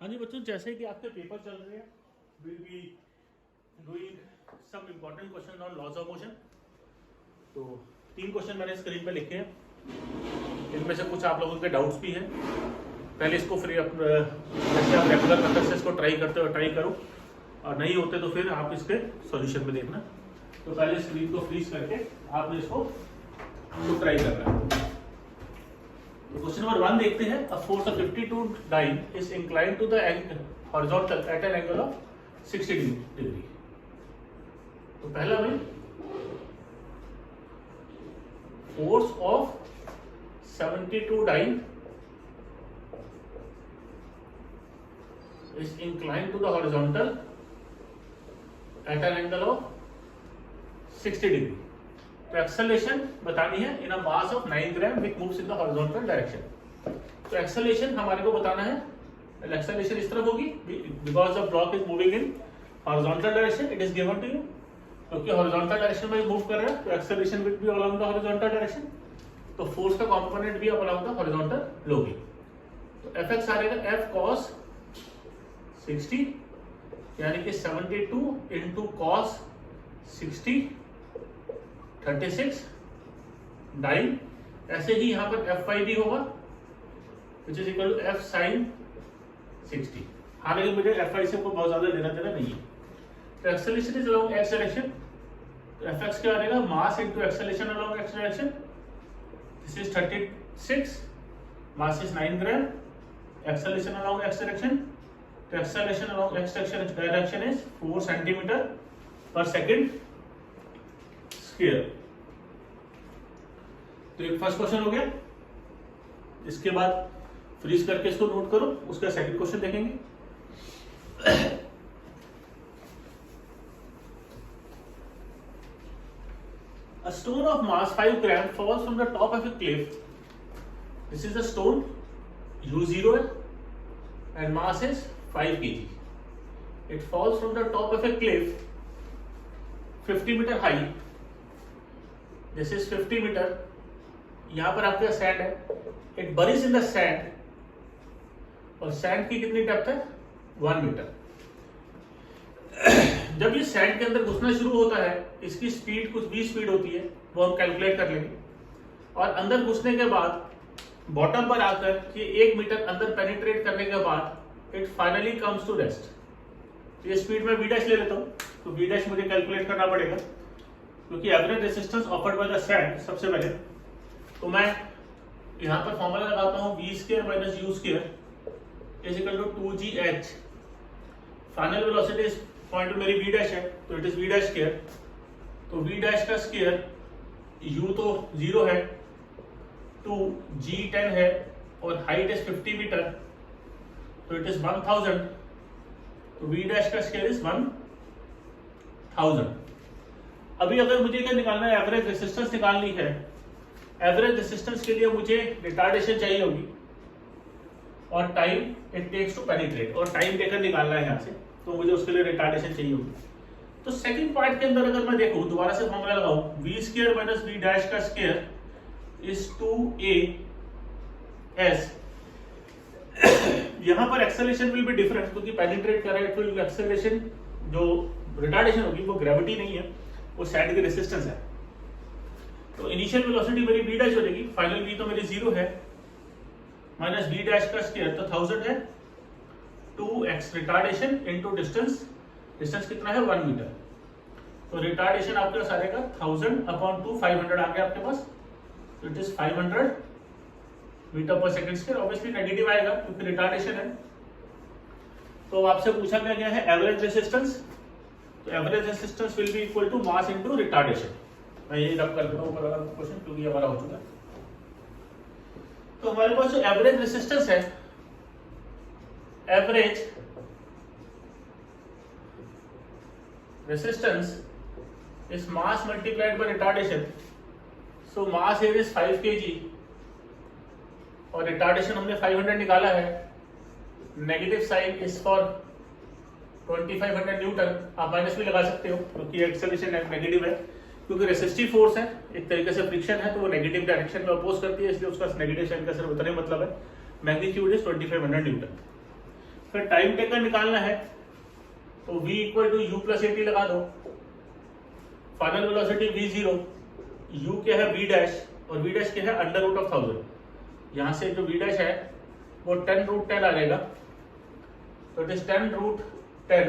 हाँ जी बच्चों, जैसे कि आपके पेपर चल रहे हैं, will be doing some important question on laws of motion. तो 3 क्वेश्चन मैंने स्क्रीन पे लिखे हैं, इनमें से कुछ आप लोगों के डाउट्स भी हैं। पहले इसको फ्री जैसे आप रेगुलर मेथड से इसको ट्राई करते हो ट्राई करो, और नहीं होते तो फिर आप इसके सॉल्यूशन में देखना। तो पहले स्क्रीन को फ्रीज करके आपने इसको ट्राई करना है। क्वेश्चन नंबर 1 देखते हैं। A force of 52 dyne is inclined to the horizontal at an angle of 60 degree. तो पहला में force of 72 dyne is inclined to the horizontal at an angle of 60 degree. तो एक्सेलरेशन बतानी है in a mass of 9 gram which moves in the horizontal direction. तो acceleration हमारे को बताना है, एक्सेलरेशन इस तरह होगी because the block is moving in horizontal direction, it is given to you. क्योंकि हॉरिजॉन्टल डायरेक्शन में मूव कर रहा है तो acceleration will be along the horizontal direction. तो फोर्स का कंपोनेंट भी अलोंग द हॉरिजॉन्टल लोगी। तो एफ आ रहेगा एफ कॉस 60 यानी कि 72 इंटू कॉस 60 36 डाइन। ऐसे ही यहां पर एफ वाई भी होगा which is equal to F sine 60। हालांकि मुझे एफ आई से कोई बहुत ज्यादा लेना देना नहीं है। तो acceleration is along x direction. तो एफ एक्स क्या रहेगा mass into acceleration along x direction. This is 36, mass is 9 gram, acceleration along x direction. तो acceleration along x direction is 4 centimetre per second square. तो एक first question हो गया। इसके बाद फ्रीज करके इसको नोट करो, उसका सेकंड क्वेश्चन देखेंगे। A stone of mass 5 gram falls from the top of a cliff. This is the stone, U0 है and mass is 5 kg. It falls from the top of a cliff 50 meter high. This is 50 meter. यहां पर आपका sand है, it बरीज in the sand, और sand की कितनी depth है 1 metre. जब ये सैंड के अंदर घुसना शुरू होता है, इसकी स्पीड कुछ भी स्पीड होती है, वो हम कैलकुलेट कर लेंगे। और अंदर घुसने के बाद बॉटम पर आकर ये 1 मीटर अंदर पेनिट्रेट करने के बाद it finally comes to rest. तो ये स्पीड में वी डैश ले लेता हूं। तो वी डैश मुझे कैलकुलेट करना पड़ेगा क्योंकि average resistance offered by the sand. सबसे पहले तो मैं यहां पर फॉर्मूला लगाता हूं v square minus u square is equal to 2gh। Final velocity इस पॉइंट पे मेरी v डैश है तो इट इज v डैश स्क्वायर। तो v डैश का स्क्वायर u तो 0 है, 2g 10 है और हाइट इज 50 मीटर तो इट इज 1000। तो v डैश का स्क्वायर इज 1000। अभी अगर मुझे क्या निकालना है, एवरेज रेजिस्टेंस निकालनी है। एवरेज रेजिस्टेंस के लिए मुझे रिटार्डेशन चाहिए होगी और time it takes to penetrate, और टाइम देकर निकालना है यहां से, तो मुझे उसके लिए रिटार्डेशन चाहिए होगी। तो सेकंड पार्ट के अंदर अगर मैं देखूं, दोबारा से फॉर्मूला लगाऊं, v square minus v dash का स्क्वायर इज 2as। यहां पर एक्सेलरेशन विल बी डिफरेंट क्योंकि पेनिट्रेट कर रहा है, तो एक्सेलरेशन जो रिटार्डेशन होगी वो ग्रेविटी नहीं है, वो सैंड की रेजिस्टेंस है। तो इनिशियल वेलोसिटी मेरी v डैश हो जाएगी, फाइनल v तो मेरी 0 है, माइनस v डैश का स्क्वायर तो 1000 है, 2x retardation into distance. Distance कितना है 1 मीटर। तो रिटार्डेशन आपके पास आएगा 1000 अपॉन 2, 500 आ गया आपके पास। तो it is 500 metre per second square. Obviously negative आएगा क्योंकि रिटार्डेशन है। तो आपसे पूछा गया है एवरेज रेजिस्टेंस। तो average resistance will be equal to mass into retardation. मैं यही रब कर देता हूं ऊपर वाला क्वेश्चन क्योंकि हमारा हो चुका है। तो हमारे पास जो एवरेज रेजिस्टेंस है, average resistance is mass multiplied by retardation. So mass here is 5 kg और रिटार्डेशन हमने 500 निकाला है। Negative sign is for 2500 newton. आप माइनस भी लगा सकते हो क्योंकि एक्सेलरेशन नेगेटिव है, क्योंकि रेसिस्टिव फोर्स है, एक तरीके से फ्रिक्शन है, तो वो नेगेटिव डायरेक्शन में अपोज करती है, इसलिए उसका नेगेटिव साइन का सिर्फ उतना ही मतलब है। Magnitude is 2500 newton. फिर टाइम टेकन निकालना है तो v equal to u plus a t लगा दो, फाइनल वेलोसिटी v0, u क्या है v डैश और v डैश क्या है अंडर रूट ऑफ 1000। यहाँ से जो v डैश है वो 10 रूट 10 आ जाएगा, तो इट इज 10 रूट 10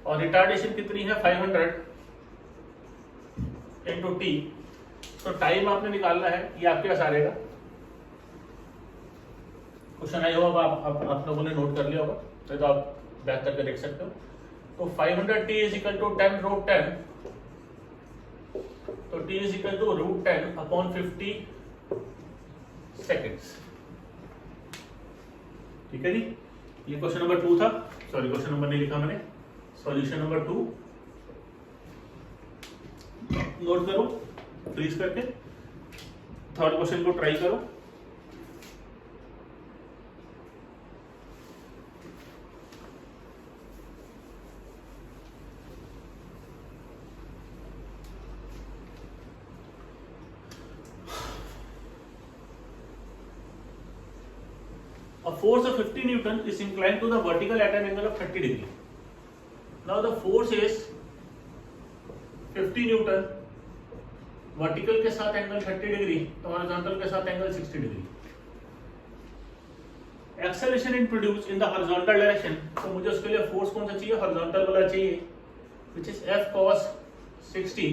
और रिटार्डेशन कितनी है 500 इंटू टी। तो टाइम आपने निकालना है, ये आपके पास आ रहेगा। क्वेश्चन आया होगा, आप लोगों ने नोट कर लिया होगा, तो आप बैक करके देख सकते हो। तो 500 T is equal to 10 root 10, तो T is equal to root 10 upon 50 seconds. ठीक है जी, ये क्वेश्चन नंबर 2 था। सॉरी, क्वेश्चन नंबर नहीं लिखा मैंने, सॉल्यूशन नंबर 2 नोट करो फ्रीज करके। थर्ड क्वेश्चन को ट्राई करो। A force of 50 Newton is inclined to the vertical at an angle of 30 degree. Now the force is 50 Newton, vertical के साथ एंगल 30 डिग्री, तो हॉरिजॉन्टल के साथ angle 60 degree. Acceleration in produce in the horizontal direction, तो मुझे उसके लिए force कौन सा चाहिए, हॉरिजॉन्टल वाला चाहिए, which is F cos 60,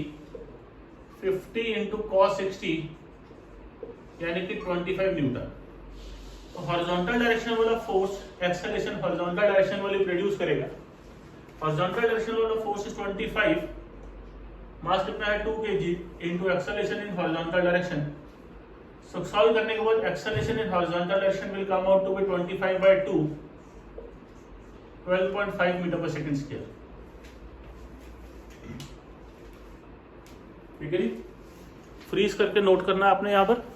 50 into cos 60 यानी कि 25 न्यूटन। तो हॉरिजॉन्टल डायरेक्शन वाला फोर्स एक्सेलरेशन हॉरिजॉन्टल डायरेक्शन वाली प्रोड्यूस करेगा। हॉरिजॉन्टल डायरेक्शन वाला फोर्स इज 25, मास कितना है 2 kg into acceleration in horizontal direction. So solve करने के बाद acceleration in horizontal direction will come out to be 25/2, 12.5 metre per second square. ठीक है जी, फ्रीज करके नोट करना आपने यहाँ पर।